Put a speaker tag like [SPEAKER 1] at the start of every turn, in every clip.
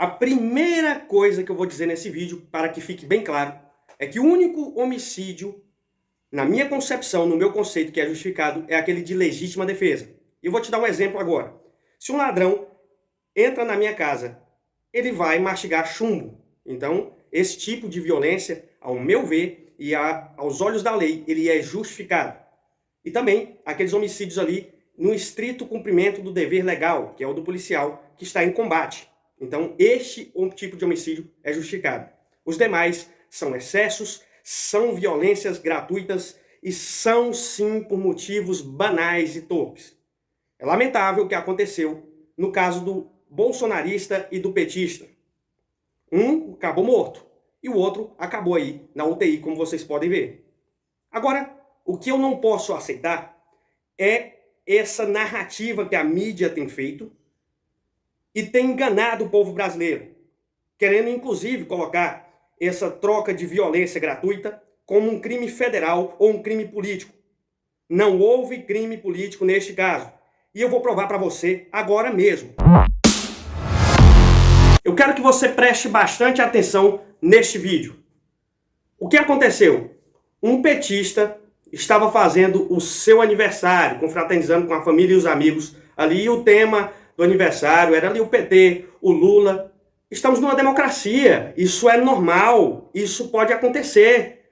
[SPEAKER 1] A primeira coisa que eu vou dizer nesse vídeo, para que fique bem claro, é que o único homicídio, na minha concepção, no meu conceito que é justificado, é aquele de legítima defesa. E eu vou te dar um exemplo agora. Se um ladrão entra na minha casa, ele vai mastigar chumbo. Então, esse tipo de violência, ao meu ver, e aos olhos da lei, ele é justificado. E também aqueles homicídios ali no estrito cumprimento do dever legal, que é o do policial, que está em combate. Então, este tipo de homicídio é justificado. Os demais são excessos, são violências gratuitas e são, sim, por motivos banais e torpes. É lamentável o que aconteceu no caso do bolsonarista e do petista. Um acabou morto e o outro acabou aí na UTI, como vocês podem ver. Agora, o que eu não posso aceitar é essa narrativa que a mídia tem feito e tem enganado o povo brasileiro, querendo inclusive colocar essa troca de violência gratuita como um crime federal ou um crime político. Não houve crime político neste caso. E eu vou provar para você agora mesmo. Eu quero que você preste bastante atenção neste vídeo. O que aconteceu? Um petista estava fazendo o seu aniversário, confraternizando com a família e os amigos ali, e o tema do aniversário era ali o PT, o Lula. Estamos numa democracia, isso é normal, isso pode acontecer.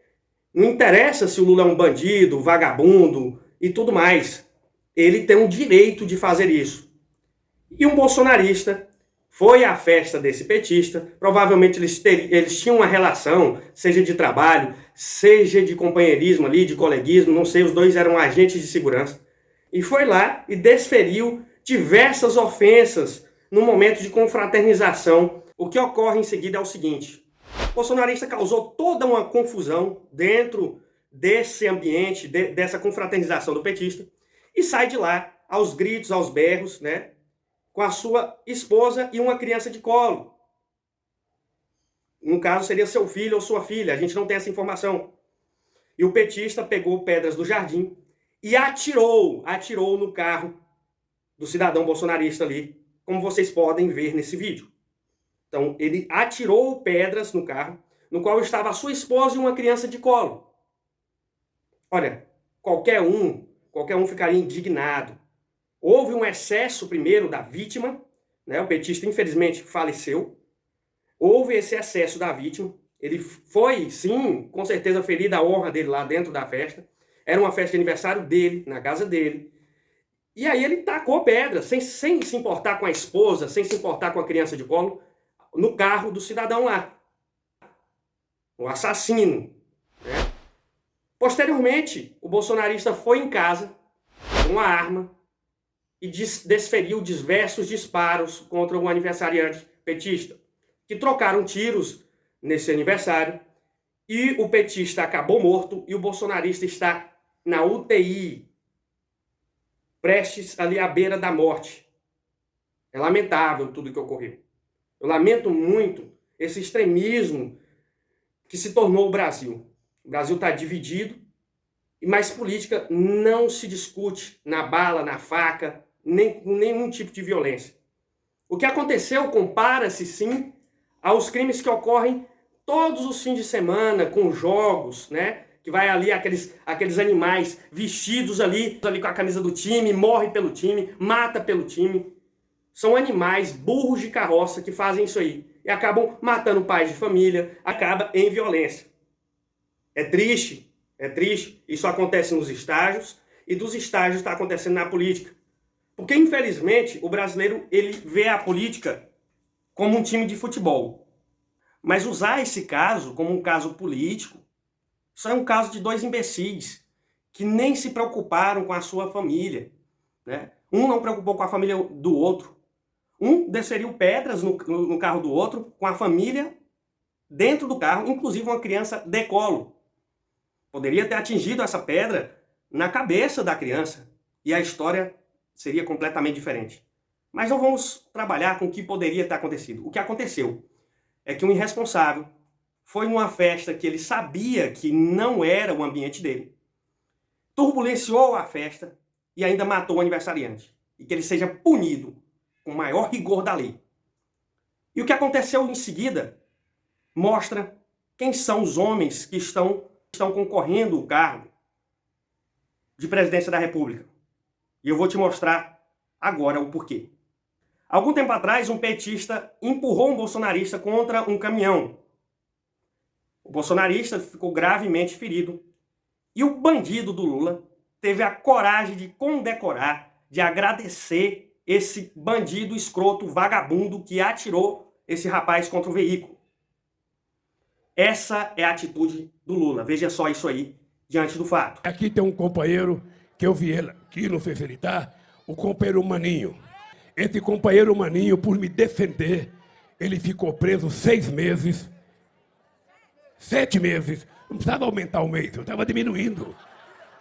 [SPEAKER 1] Não interessa se o Lula é um bandido, vagabundo e tudo mais. Ele tem o direito de fazer isso. E um bolsonarista foi à festa desse petista, provavelmente eles tinham uma relação, seja de trabalho, seja de companheirismo ali, de coleguismo, não sei, os dois eram agentes de segurança. E foi lá e desferiu diversas ofensas no momento de confraternização. O que ocorre em seguida é o seguinte: o bolsonarista causou toda uma confusão dentro desse ambiente, dessa confraternização do petista, e sai de lá aos gritos, aos berros, né? Com a sua esposa e uma criança de colo. No caso, seria seu filho ou sua filha, a gente não tem essa informação. E o petista pegou pedras do jardim e atirou no carro do cidadão bolsonarista ali, como vocês podem ver nesse vídeo. Então, ele atirou pedras no carro, no qual estava a sua esposa e uma criança de colo. Olha, qualquer um ficaria indignado. Houve um excesso primeiro da vítima, né? O petista infelizmente faleceu. Houve esse excesso da vítima. Ele foi, sim, com certeza ferida a honra dele lá dentro da festa. Era uma festa de aniversário dele, na casa dele. E aí ele tacou pedra, sem se importar com a esposa, sem se importar com a criança de colo, no carro do cidadão lá. O assassino. Né? Posteriormente, o bolsonarista foi em casa com uma arma e desferiu diversos disparos contra o aniversariante petista, que trocaram tiros nesse aniversário, e o petista acabou morto e o bolsonarista está na UTI, prestes ali à beira da morte. É lamentável tudo que ocorreu. Eu lamento muito esse extremismo que se tornou o Brasil. O Brasil está dividido, mas política não se discute na bala, na faca, nem com nenhum tipo de violência. O que aconteceu compara-se, sim, aos crimes que ocorrem todos os fins de semana, com jogos, né? Que vai ali aqueles animais vestidos ali com a camisa do time, morre pelo time, mata pelo time. São animais, burros de carroça, que fazem isso aí. E acabam matando pais de família, acaba em violência. É triste, é triste. Isso acontece nos estágios, e dos estágios está acontecendo na política. Porque, infelizmente, o brasileiro ele vê a política como um time de futebol. Mas usar esse caso como um caso político, isso é um caso de dois imbecis que nem se preocuparam com a sua família. Né? Um não preocupou com a família do outro. Um desferiu pedras no carro do outro, com a família dentro do carro, inclusive uma criança de colo. Poderia ter atingido essa pedra na cabeça da criança e a história seria completamente diferente. Mas não vamos trabalhar com o que poderia ter acontecido. O que aconteceu é que um irresponsável foi numa festa que ele sabia que não era o ambiente dele, turbulenciou a festa e ainda matou o aniversariante. E que ele seja punido com o maior rigor da lei. E o que aconteceu em seguida mostra quem são os homens que estão concorrendo ao cargo de presidência da República. E eu vou te mostrar agora o porquê. Algum tempo atrás, um petista empurrou um bolsonarista contra um caminhão. O bolsonarista ficou gravemente ferido. E o bandido do Lula teve a coragem de condecorar, de agradecer esse bandido escroto, vagabundo, que atirou esse rapaz contra o veículo. Essa é a atitude do Lula. Veja só isso aí, diante do fato.
[SPEAKER 2] Aqui tem um companheiro que eu vi ele aqui, não sei se ele está, o companheiro Maninho. Esse companheiro Maninho, por me defender, ele ficou preso 6 meses, 7 meses, não precisava aumentar o mês, eu estava diminuindo.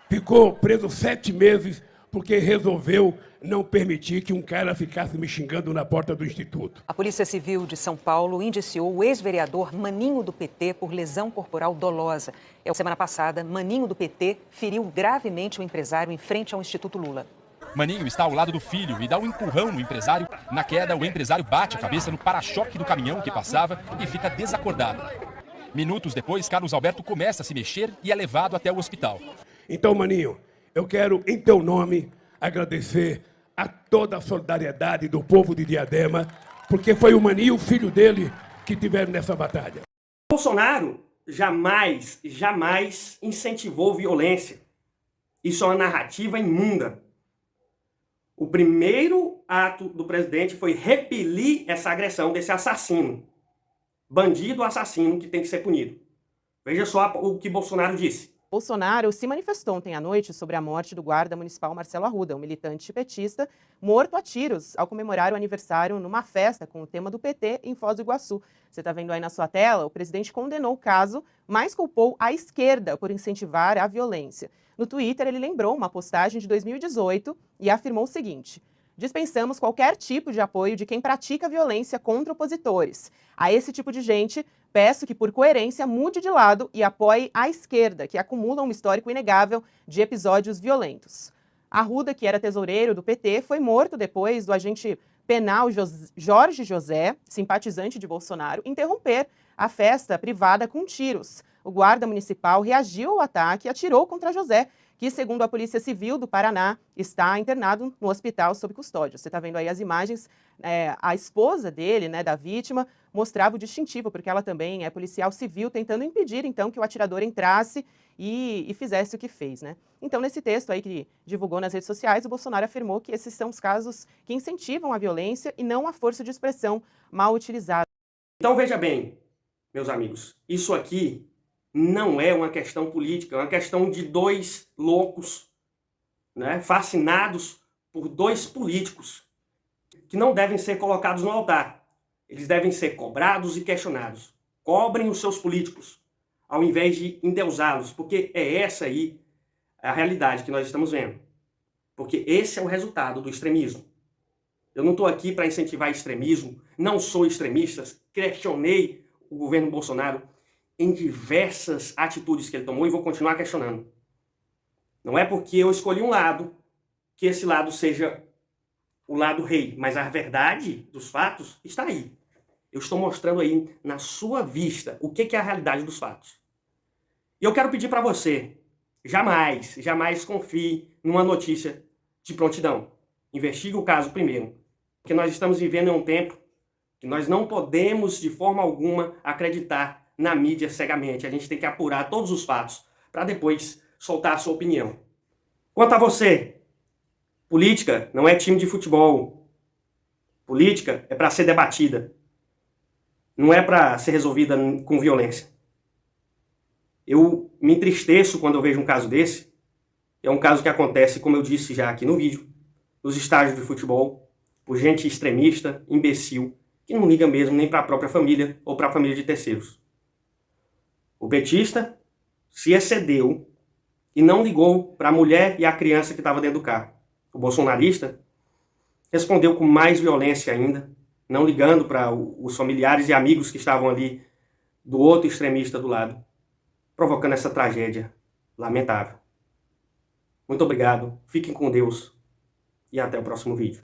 [SPEAKER 2] Ficou preso 7 meses porque resolveu não permitir que um cara ficasse me xingando na porta do Instituto.
[SPEAKER 3] A Polícia Civil de São Paulo indiciou o ex-vereador Maninho do PT por lesão corporal dolosa. Semana passada, Maninho do PT feriu gravemente o empresário em frente ao Instituto Lula.
[SPEAKER 4] Maninho está ao lado do filho e dá um empurrão no empresário. Na queda, o empresário bate a cabeça no para-choque do caminhão que passava e fica desacordado. Minutos depois, Carlos Alberto começa a se mexer e é levado até o hospital.
[SPEAKER 2] Então, Maninho, eu quero, em teu nome, agradecer a toda a solidariedade do povo de Diadema, porque foi o Maninho e o filho dele que tiveram nessa batalha.
[SPEAKER 1] Bolsonaro jamais incentivou violência. Isso é uma narrativa imunda. O primeiro ato do presidente foi repelir essa agressão desse assassino. Bandido assassino que tem que ser punido. Veja só o que Bolsonaro disse.
[SPEAKER 5] Bolsonaro se manifestou ontem à noite sobre a morte do guarda municipal Marcelo Arruda, um militante petista, morto a tiros ao comemorar o aniversário numa festa com o tema do PT em Foz do Iguaçu. Você está vendo aí na sua tela? O presidente condenou o caso, mas culpou a esquerda por incentivar a violência. No Twitter, ele lembrou uma postagem de 2018 e afirmou o seguinte: dispensamos qualquer tipo de apoio de quem pratica violência contra opositores. A esse tipo de gente, peço que, por coerência, mude de lado e apoie a esquerda, que acumula um histórico inegável de episódios violentos. Arruda, que era tesoureiro do PT, foi morto depois do agente penal Jorge José, simpatizante de Bolsonaro, interromper a festa privada com tiros. O guarda municipal reagiu ao ataque e atirou contra José, que, segundo a Polícia Civil do Paraná, está internado no hospital sob custódia. Você está vendo aí as imagens, a esposa dele, da vítima, mostrava o distintivo, porque ela também é policial civil, tentando impedir, então, que o atirador entrasse e fizesse o que fez, Então, nesse texto aí que divulgou nas redes sociais, o Bolsonaro afirmou que esses são os casos que incentivam a violência e não a força de expressão mal utilizada.
[SPEAKER 1] Então, veja bem, meus amigos, isso aqui não é uma questão política, é uma questão de dois loucos, fascinados por dois políticos, que não devem ser colocados no altar. Eles devem ser cobrados e questionados. Cobrem os seus políticos, ao invés de endeusá-los, porque é essa aí a realidade que nós estamos vendo. Porque esse é o resultado do extremismo. Eu não estou aqui para incentivar extremismo, não sou extremista, questionei o governo Bolsonaro em diversas atitudes que ele tomou e vou continuar questionando. Não é porque eu escolhi um lado que esse lado seja o lado rei, mas a verdade dos fatos está aí. Eu estou mostrando aí na sua vista o que é a realidade dos fatos. E eu quero pedir para você, jamais confie numa notícia de prontidão. Investigue o caso primeiro, porque nós estamos vivendo em um tempo que nós não podemos de forma alguma acreditar na mídia cegamente. A gente tem que apurar todos os fatos para depois soltar a sua opinião. Quanto a você, política não é time de futebol. Política é para ser debatida. Não é para ser resolvida com violência. Eu me entristeço quando eu vejo um caso desse. É um caso que acontece, como eu disse já aqui no vídeo, nos estádios de futebol, por gente extremista, imbecil, que não liga mesmo nem para a própria família ou para a família de terceiros. O petista se excedeu e não ligou para a mulher e a criança que estava dentro do carro. O bolsonarista respondeu com mais violência ainda, não ligando para os familiares e amigos que estavam ali do outro extremista do lado, provocando essa tragédia lamentável. Muito obrigado, fiquem com Deus e até o próximo vídeo.